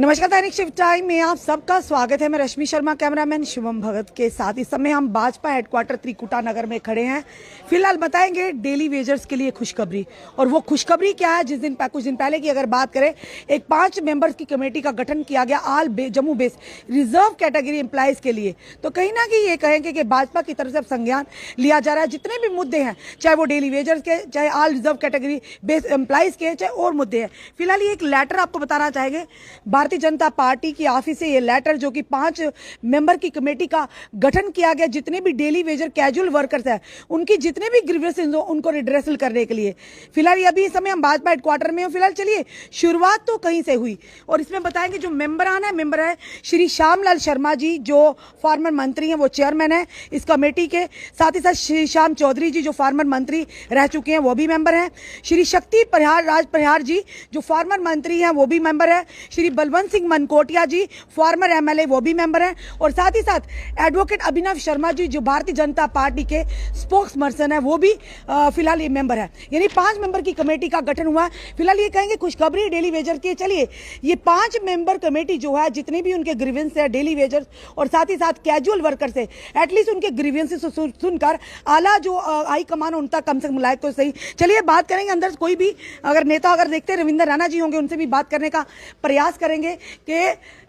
नमस्कार, दैनिक shift time में आप सबका स्वागत है। मैं रश्मि शर्मा, कैमरामैन शिवम भगत के साथ। इस समय हम भाजपा हेडक्वार्टर त्रिकुटा नगर में खड़े हैं। फिलहाल बताएंगे डेली वेजर्स के लिए खुशखबरी। और वो खुशखबरी क्या है, कुछ दिन पहले की अगर बात करें, एक 5 मेंबर्स की कमेटी का गठन किया गया Jammu base reserve category employees के लिए। तो कहीं ना कहीं ये कहेंगे कि भाजपा की तरफ से संज्ञान लिया जा रहा है। जितने भी मुद्दे हैं, चाहे वो डेली वेजर्स के, चाहे all reserve category base employees के, चाहे और मुद्दे हैं। फिलहाल ये एक लेटर आपको बताना चाहेंगे, भारतीय जनता पार्टी की ऑफिस से ये लेटर, जो कि 5 मेंबर की कमेटी का गठन किया गया, जितने भी डेली वेजर कैजुअल वर्कर्स हैं उनकी जितने भी ग्रीवेंसेस हो उनको रिड्रेसल करने के लिए। फिलहाल अभी इस समय हम भाजपा हेडक्वार्टर में हो। फिलहाल चलिए शुरुआत तो कहीं से हुई और इसमें बताएंगे जो मेंबर है श्री श्यामलाल शर्मा जी, जो फॉर्मर मंत्री हैं, वो चेयरमैन है इस कमेटी के। साथ ही साथ श्री श्याम चौधरी जी, जो फॉर्मर मंत्री रह चुके हैं, वो भी मेंबर हैं। श्री शक्ति राज प्रहार जी, जो फॉर्मर मंत्री हैं, वो भी मेंबर है। श्री बलवंत सिंह मनकोटिया जी, फॉर्मर एमएलए, वो भी मेंबर हैं। और साथ ही साथ एडवोकेट अभिनव शर्मा जी, जो भारतीय जनता पार्टी के स्पोक्स पर्सन है, वो भी फिलहाल ये मेंबर है। यानी 5 मेंबर की कमेटी का गठन हुआ। फिलहाल ये कहेंगे खुशखबरी डेली वेजर की। चलिए, ये 5 मेंबर कमेटी जो है, जितने भी उनके ग्रीवेंस है डेली वेजर्स और साथ ही साथ कैजुअल वर्कर से, एटलीस्ट उनके ग्रीवेंसेस सुनकर आला जो हाई कमान उन तक कम से कम लायक तो सही। चलिए बात करेंगे अंदर कोई भी अगर नेता अगर देखते हैं, रविंदर राणा जी होंगे, उनसे भी बात करने का प्रयास करेंगे कि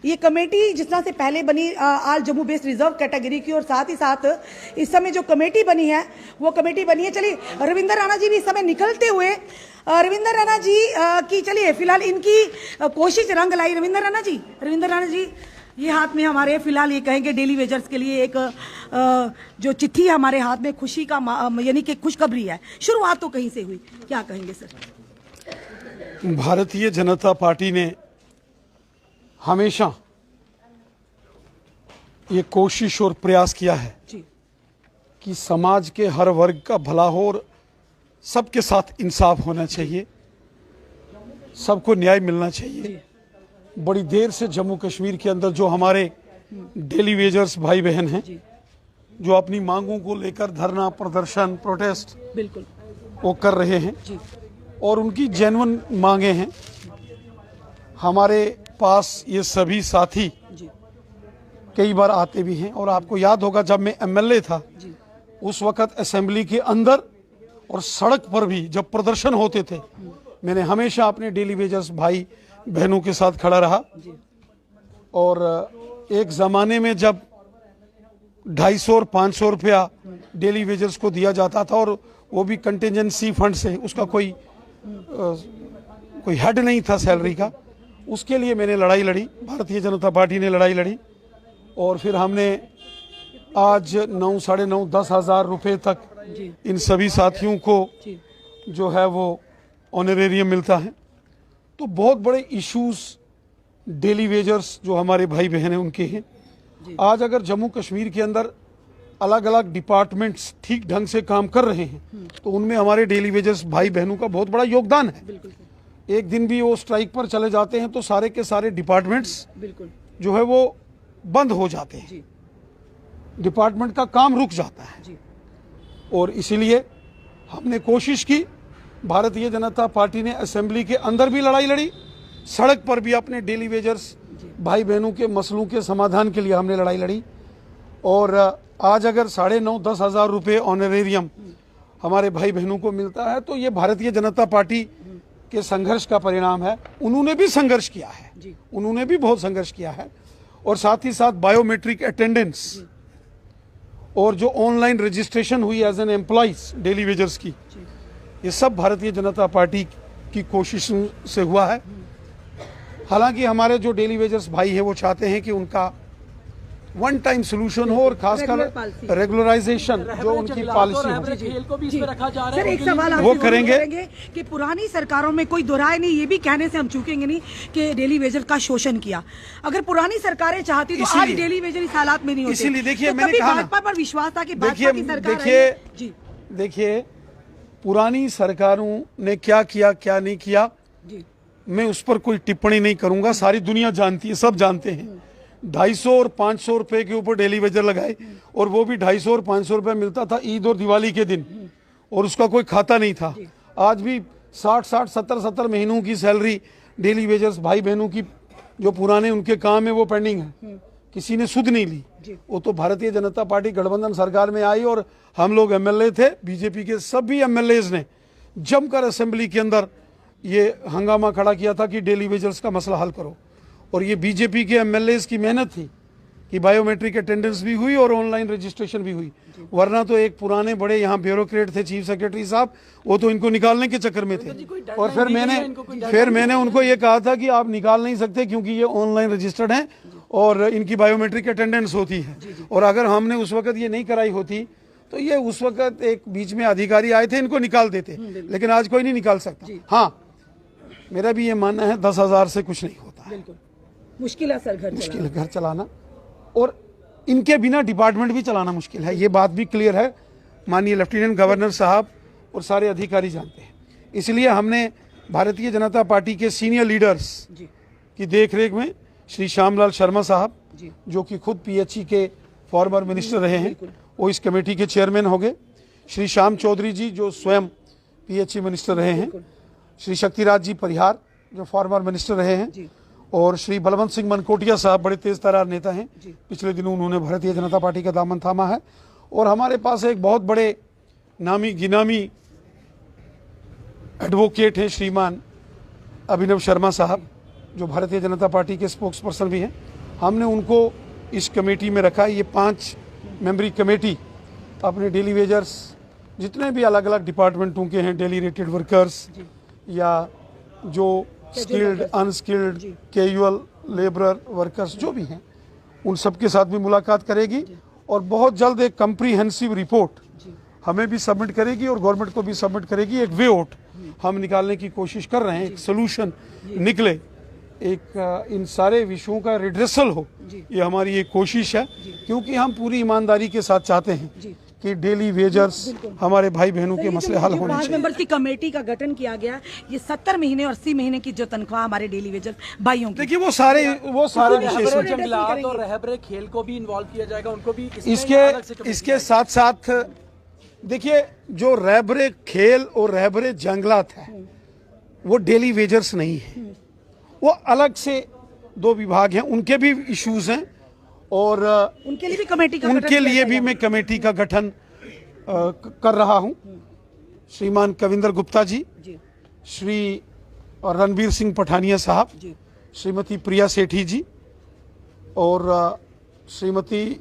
ये कमेटी जिस तरह से पहले बनी आल जम्मू बेस्ड रिजर्व कैटेगरी की, और साथ ही साथ इस समय जो कमेटी बनी है वो कमेटी बनी है। चलिए रविंदर राणा जी भी इस समय निकलते हुए, रविंदर राणा जी की चलिए फिलहाल इनकी कोशिश रंग लाई। रविंदर राणा जी ये हाथ में हमारे फिलहाल ये कहेंगे डेली वेजर्स के लिए एक जो चिट्ठी है हमारे हाथ में, खुशी का यानी कि खुशखबरी है। शुरुआत तो कहीं से हुई, क्या कहेंगे सर? भारतीय जनता पार्टी ने हमेशा ये कोशिश और प्रयास किया है जी, कि समाज के हर वर्ग का भला हो और सबके साथ इंसाफ होना चाहिए, सबको न्याय मिलना चाहिए। बड़ी देर से जम्मू कश्मीर के अंदर जो हमारे डेली वेजर्स भाई बहन हैं, जो अपनी मांगों को लेकर धरना, प्रदर्शन, प्रोटेस्ट बिल्कुल वो कर रहे हैं जी, और उनकी जेन्युइन मांगे हैं। हमारे पास ये सभी साथी जी, कई बार आते भी हैं और आपको याद होगा जब मैं एमएलए था जी, उस वक्त असेंबली के अंदर और सड़क पर भी जब प्रदर्शन होते थे, मैंने हमेशा अपने डेली वेजर्स भाई बहनों के साथ खड़ा रहा। और एक ज़माने में जब 250 और 500 रुपया डेली वेजर्स को दिया जाता था, और वो भी कंटिजेंसी फंड से, उसका कोई हेड नहीं था सैलरी का, उसके लिए मैंने लड़ाई लड़ी, भारतीय जनता पार्टी ने लड़ाई लड़ी। और फिर हमने आज 9, साढ़े 9, 10 हज़ार रुपये तक इन सभी साथियों को जो है वो ऑनरेरियम मिलता है। तो बहुत बड़े इश्यूज डेली वेजर्स जो हमारे भाई बहन हैं उनके हैं। आज अगर जम्मू कश्मीर के अंदर अलग अलग डिपार्टमेंट्स ठीक ढंग से काम कर रहे हैं तो उनमें हमारे डेली वेजर्स भाई बहनों का बहुत बड़ा योगदान है। एक दिन भी वो स्ट्राइक पर चले जाते हैं तो सारे के सारे डिपार्टमेंट्स जो है वो बंद हो जाते हैं, डिपार्टमेंट का काम रुक जाता है। और इसीलिए हमने कोशिश की, भारतीय जनता पार्टी ने असेंबली के अंदर भी लड़ाई लड़ी, सड़क पर भी अपने डेली वेजर्स भाई बहनों के मसलों के समाधान के लिए हमने लड़ाई लड़ी। और आज अगर 9.5, 10 हज़ार रुपये ऑनरेरियम हमारे भाई बहनों को मिलता है तो ये भारतीय जनता पार्टी के संघर्ष का परिणाम है। उन्होंने भी संघर्ष किया है, उन्होंने भी बहुत संघर्ष किया है। और साथ ही साथ बायोमेट्रिक अटेंडेंस और जो ऑनलाइन रजिस्ट्रेशन हुई as an employees daily wagers की, ये सब भारतीय जनता पार्टी की कोशिशों से हुआ है। हालांकि हमारे जो डेली वेजर्स भाई हैं वो चाहते हैं कि उनका वन टाइम सोल्यूशन हो और खासकर रेगुलराइजेशन जो उनकी पॉलिसी हो, खेल को भी इसमें रखा जा रहा है। सर एक सवाल वो करेंगे कि पुरानी सरकारों में कोई दोहराए नहीं, ये भी कहने से हम चूकेंगे नहीं कि डेली वेजर का शोषण किया। अगर पुरानी सरकारें चाहती तो आज डेली वेजर इस हालात में नहीं होते। इसीलिए देखिए, तो मैंने कहा भाजपा पर विश्वास था कि भाजपा की सरकार देखिए पुरानी सरकारों ने क्या किया क्या नहीं किया, मैं उस पर कोई टिप्पणी नहीं करूंगा। सारी दुनिया जानती है, सब जानते हैं। 250 और 500 रुपए के ऊपर डेली वेजर लगाए और वो भी 250 और 500 रुपए मिलता था ईद और दिवाली के दिन, और उसका कोई खाता नहीं था। आज भी 60, 70 महीनों की सैलरी डेली वेजर्स भाई बहनों की जो पुराने उनके काम है वो पेंडिंग है, किसी ने सुध नहीं ली। वो तो भारतीय जनता पार्टी गठबंधन सरकार में आई और हम लोग एमएलए थे, बीजेपी के सभी एमएलएज ने जमकर असेंबली के अंदर ये हंगामा खड़ा किया था कि डेली वेजर्स का मसला हल करो। और ये बीजेपी के एमएलएज की मेहनत थी कि बायोमेट्रिक अटेंडेंस भी हुई और ऑनलाइन रजिस्ट्रेशन भी हुई, वरना तो एक पुराने बड़े यहाँ ब्यूरोक्रेट थे चीफ सेक्रेटरी साहब, वो तो इनको निकालने के चक्कर में थे। और फिर मैंने उनको ये कहा था कि आप निकाल नहीं सकते क्योंकि ये ऑनलाइन रजिस्टर्ड हैं और इनकी बायोमेट्रिक अटेंडेंस होती है, और अगर हमने उस वक्त ये नहीं कराई होती तो ये उस वक्त एक बीच में अधिकारी आए थे, इनको निकाल देते, लेकिन आज कोई नहीं निकाल सकता। हाँ, मेरा भी ये मानना है 10,000 से कुछ नहीं होता है, मुश्किल है सर मुश्किल घर चलाना, और इनके बिना डिपार्टमेंट भी चलाना मुश्किल है, ये बात भी क्लियर है, माननीय लेफ्टिनेंट गवर्नर साहब और सारे अधिकारी जानते हैं। इसलिए हमने भारतीय जनता पार्टी के सीनियर लीडर्स की देखरेख में श्री श्यामलाल शर्मा साहब, जो कि खुद पीएचई के फॉर्मर मिनिस्टर रहे हैं, वो इस कमेटी के चेयरमैन हो गए। श्री श्याम चौधरी जी जो स्वयं पीएचई मिनिस्टर रहे हैं, श्री शक्तिराज जी परिहार जो फॉर्मर मिनिस्टर रहे हैं, और श्री बलवंत सिंह मनकोटिया साहब बड़े तेज तर्रार नेता हैं, पिछले दिनों उन्होंने भारतीय जनता पार्टी का दामन थामा है। और हमारे पास एक बहुत बड़े नामी गिनामी एडवोकेट हैं श्रीमान अभिनव शर्मा साहब, जो भारतीय जनता पार्टी के स्पोक्स पर्सन भी हैं। हमने उनको इस कमेटी में रखा। ये 5 मेंबरी कमेटी अपने डेली वेजर्स जितने भी अलग अलग डिपार्टमेंटों के हैं, डेली रेटेड वर्कर्स या जो skilled unskilled casual labourer workers जो भी हैं, उन सब के साथ भी मुलाकात करेगी और बहुत जल्द एक कम्प्रीहेंसिव रिपोर्ट हमें भी सबमिट करेगी और गवर्नमेंट को भी सबमिट करेगी। एक वे आउट हम निकालने की कोशिश कर रहे हैं, एक सोल्यूशन निकले, एक इन सारे विषयों का रिड्रेसल हो, ये हमारी एक कोशिश है, क्योंकि हम पूरी ईमानदारी के साथ चाहते हैं कि डेली वेजर्स हमारे भाई बहनों के मसले हल होने चाहिए। 5 मेंबर्स की कमेटी का गठन किया गया, ये 70 महीने और 80 महीने की जो तनख्वाह हमारे डेली वेजर्स भाइयों की, देखिए वो सारे विषय जंगलात और रहबरे खेल को भी इन्वॉल्व किया जाएगा, उनको भी इसके साथ साथ देखिए जो रहबरे खेल और रहबरे जंगलात है वो डेली वेजर्स नहीं है, वो अलग से 2 विभाग हैं, उनके भी इश्यूज हैं और उनके लिए भी कमेटी का उनके लिए भी मैं कमेटी का गठन कर रहा हूं। श्रीमान कविंदर गुप्ता जी, श्री रणबीर सिंह पठानिया साहब, श्रीमती प्रिया सेठी जी और श्रीमती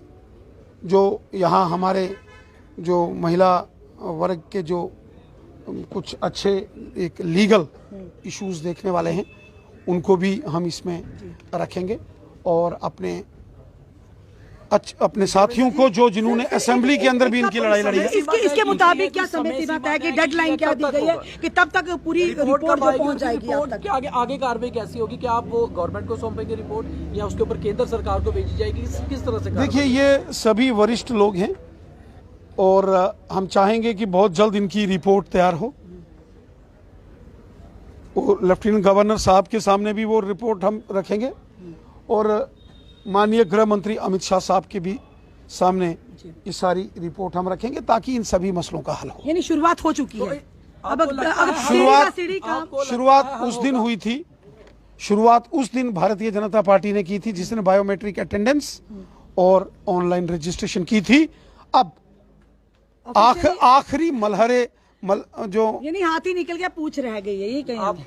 जो यहाँ हमारे जो महिला वर्ग के जो कुछ अच्छे एक लीगल इश्यूज देखने वाले हैं, उनको भी हम इसमें रखेंगे और अपने साथियों को जो जिन्होंने असेंबली के अंदर भी इनकी लड़ाई लड़ी है। इसके मुताबिक क्या समय सीमा तय कि डेडलाइन क्या दी गई है कि तब तक पूरी रिपोर्ट जो पहुंच जाएगी? रिपोर्ट के आगे कार्रवाई कैसी होगी? क्या आप वो गवर्नमेंट को सौंपेंगे रिपोर्ट या उसके ऊपर केंद्र सरकार को भेजी जाएगी? किस तरह से? देखिए ये सभी वरिष्ठ लोग हैं और हम चाहेंगे कि बहुत जल्द इनकी रिपोर्ट तैयार हो। लेफ्टिनेंट गवर्नर साहब के सामने भी वो रिपोर्ट हम रखेंगे और माननीय गृह मंत्री अमित शाह साहब के भी सामने ये सारी रिपोर्ट हम रखेंगे ताकि इन सभी मसलों का हल हो। यानी शुरुआत हो चुकी है। अब शुरुआत उस दिन हुई थी, शुरुआत उस दिन भारतीय जनता पार्टी ने की थी जिसने बायोमेट्रिक अटेंडेंस और ऑनलाइन रजिस्ट्रेशन की थी। अब आखिरी मलहरे जो यानी हाथी निकल गया पूछ रह गई है, यही कहें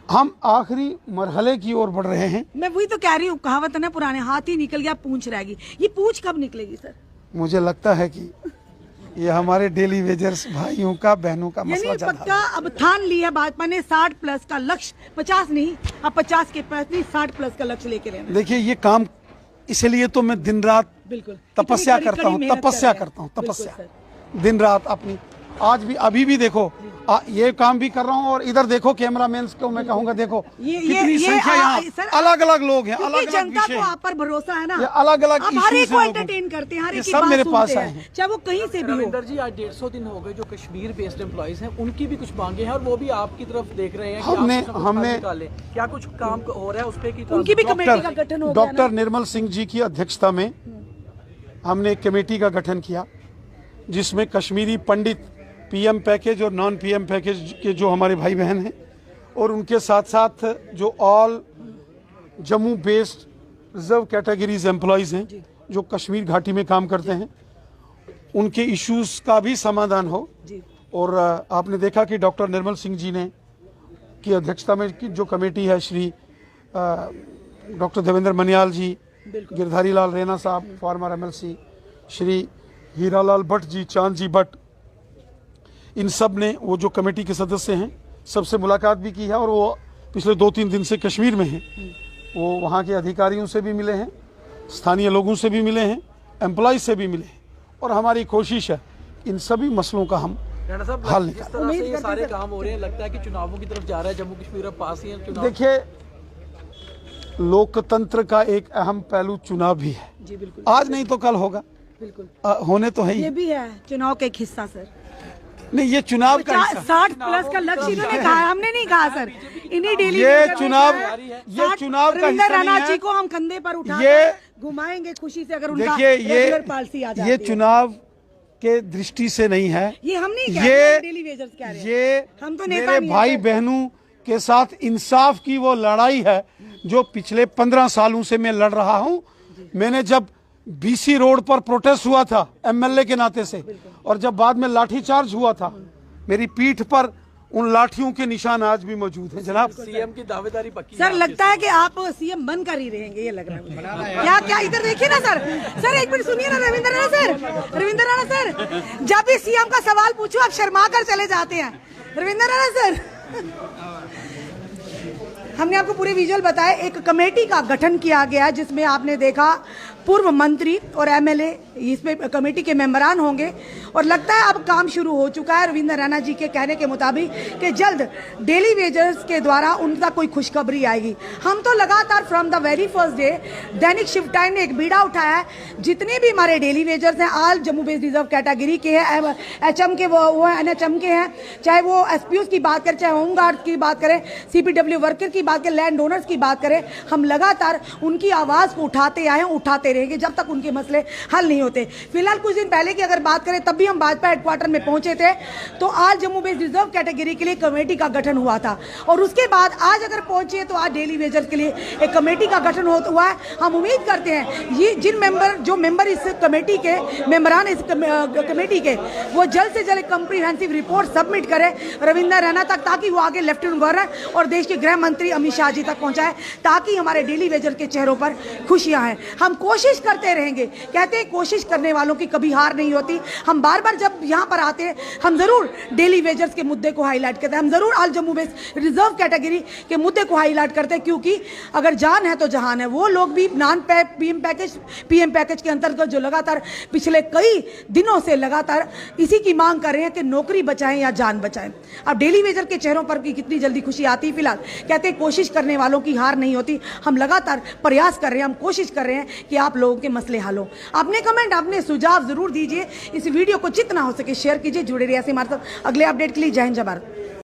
हम आखिरी मरहले की ओर बढ़ रहे हैं। मैं वही तो कह रही हूँ, कहावत है ना पुराने, हाथी निकल गया पूंछ रहेगी। ये पूंछ कब निकलेगी सर? मुझे लगता है कि ये हमारे डेली वेजर्स भाइयों का बहनों का मसला ज्यादा पक्का अब ठान लिया भाजपा ने 60+ का लक्ष्य, 50 नहीं, अब 50 के पास नहीं 60+ का लक्ष्य लेके रहना। देखिए ये काम, इसलिए तो मैं दिन रात बिल्कुल तपस्या करता हूँ, तपस्या दिन रात अपनी। आज भी अभी भी देखो ये काम भी कर रहा हूँ और इधर देखो कैमरामैन को मैं कहूंगा देखो कितनी संख्या यहाँ, अलग अलग लोग हैं, अलग अलग जनता को आप पर भरोसा है ना, अलग अलग हर एक को एंटरटेन करते हैं, हर एक की सब बात मेरे पास सुनते आए हैं, हैं। चाहे वो कहीं से भी हो। रविंदर जी आज 150 दिन हो गए जो कश्मीर बेस्ड एम्प्लॉइज हैं, उनकी भी कुछ मांगे हैं और वो भी आपकी तरफ देख रहे हैं कि हमने क्या कुछ काम हो रहा है उस पे? उनकी भी कमेटी का गठन हो गया। डॉक्टर निर्मल सिंह जी की अध्यक्षता में हमने एक कमेटी का गठन किया जिसमें कश्मीरी पंडित पीएम पैकेज और नॉन पीएम पैकेज के जो हमारे भाई बहन हैं और उनके साथ साथ जो all Jammu based reserve categories employees हैं जो कश्मीर घाटी में काम करते हैं, उनके इश्यूज का भी समाधान हो। और आपने देखा कि डॉक्टर निर्मल सिंह जी ने की अध्यक्षता में की जो कमेटी है, श्री डॉक्टर देवेंद्र मनियाल जी, गिरधारी लाल रैना साहब फॉर्मर एमएलसी, श्री हीरालाल भट्ट जी, चांद जी भट्ट, इन सब ने, वो जो कमेटी के सदस्य हैं, सबसे मुलाकात भी की है। और वो पिछले 2-3 दिन से कश्मीर में हैं। वो वहाँ के अधिकारियों से भी मिले हैं, स्थानीय लोगों से भी मिले हैं, एम्प्लॉय से भी मिले हैं। और हमारी कोशिश है इन सभी मसलों का हम हल निकालें। जिस तरह से ये सारे काम हो रहे हैं, लगता है कि चुनावों की तरफ जा रहा है जम्मू कश्मीर, अब पास ही है चुनाव। देखिए, लोकतंत्र का एक अहम पहलू चुनाव भी है। जी बिल्कुल, आज नहीं तो कल होगा, बिल्कुल होने तो है ही। ये भी है चुनाव का एक हिस्सा सर। नहीं, ये चुनाव का हिस्सा। 60+ का लक्ष्य इन्होंने कहा, हमने नहीं कहा सर। इन्हीं डेली ये चुनाव का रविंद्र हिस्सा राणा नहीं जी है। को हम कंधे पर उठा ये घुमाएंगे खुशी से अगर उनका देखिए, रेगुलर पॉलिसी आ जाती ये है। चुनाव के दृष्टि से नहीं है, ये हम नहीं कह ये रहे, डेली वेजर्स कह रहे हैं। ये हम तो नेता मेरे नहीं भाई हैं। बहनों के साथ इंसाफ की वो लड़ाई है जो पिछले 15 सालों से मैं लड़ रहा हूं। मैंने जब बीसी रोड पर प्रोटेस्ट हुआ था एमएलए के नाते से, और जब बाद में लाठीचार्ज हुआ था, मेरी पीठ पर उन लाठियों के निशान आज भी मौजूद हैं। जनाब, सीएम की दावेदारी पक्की सर लगता है कि आप सीएम बनकर ही रहेंगे, ये लग रहा है। क्या क्या इधर देखिए ना सर। सर एक मिनट सुनिए ना रविंद्र राणा सर, रविंद्र राणा सर, जब भी सीएम का सवाल पूछो आप शर्मा कर चले जाते हैं। रविंद्र राणा सर, हमने आपको पूरे विजुअल बताए। एक कमेटी का गठन किया गया जिसमें आपने देखा पूर्व मंत्री और एमएलए इसमें कमेटी के मेंबरान होंगे, और लगता है अब काम शुरू हो चुका है रविंद्र राणा जी के कहने के मुताबिक कि जल्द डेली वेजर्स के द्वारा उनका कोई खुशखबरी आएगी। हम तो लगातार from the very first day Dainik shift time ने एक बीड़ा उठाया है, जितने भी हमारे डेली वेजर्स हैं, आल जम्मू बेस्ड रिजर्व कैटेगरी के हैं, एचएम के वो एनएचएम के हैं, चाहे वो एसपीओ की बात करें, चाहे होमगार्ड की बात करें, सीपीडब्ल्यू वर्कर की बात करें, लैंड ओनर्स की बात करें, हम लगातार उनकी आवाज को उठाते आए, उठाते रहेंगे जब तक उनके मसले हल नहीं होते। फिलहाल कुछ दिन पहले की अगर बात करें, तब भी हम भाजपा हेडक्वार्टर में पहुंचे थे, तो आज जम्मू बेस्ड रिजर्व कैटेगरी के लिए कमेटी का गठन हुआ था, और उसके बाद आज अगर पहुंचे तो आज डेली वेजर्स के लिए एक कमेटी का गठन हुआ है। हम उम्मीद करते हैं ये जो मेंबर इस कमेटी के मेंबरान इस कमेटी के, वो जल्द से जल्द कॉम्प्रिहेंसिव रिपोर्ट सबमिट करें रविंद्र राणा तक, ताकि वो आगे लेफ्टिनेंट गवर्नर और देश के गृह मंत्री अमित शाह जी तक पहुंचाए, ताकि हमारे डेली वेजर के चेहरों पर खुशियां हैं। हम कोशिश करते रहेंगे, कहते हैं कोशिश करने वालों की कभी हार नहीं होती। हम बार बार जब यहाँ पर आते हैं, हम जरूर डेली वेजर्स के मुद्दे को हाईलाइट करते हैं, हम जरूर all Jammu based reserve category के मुद्दे को हाईलाइट करते हैं, क्योंकि अगर जान है तो जहान है। वो लोग भी पीएम पैकेज के अंतर्गत जो लगातार पिछले कई दिनों से लगातार इसी की मांग कर रहे हैं कि नौकरी बचाएं या जान बचाएं। अब डेली वेजर के चेहरों पर भी कितनी जल्दी खुशी आती है। फिलहाल कहते हैं कोशिश करने वालों की हार नहीं होती। हम लगातार प्रयास कर रहे हैं, हम कोशिश कर रहे हैं कि आप लोगों के मसले हल हो। अपने कमेंट, अपने सुझाव जरूर दीजिए। इस वीडियो को जितना हो सके शेयर कीजिए। जुड़े रहिए हमारे साथ अगले अपडेट के लिए। जय हिंद, जय भारत।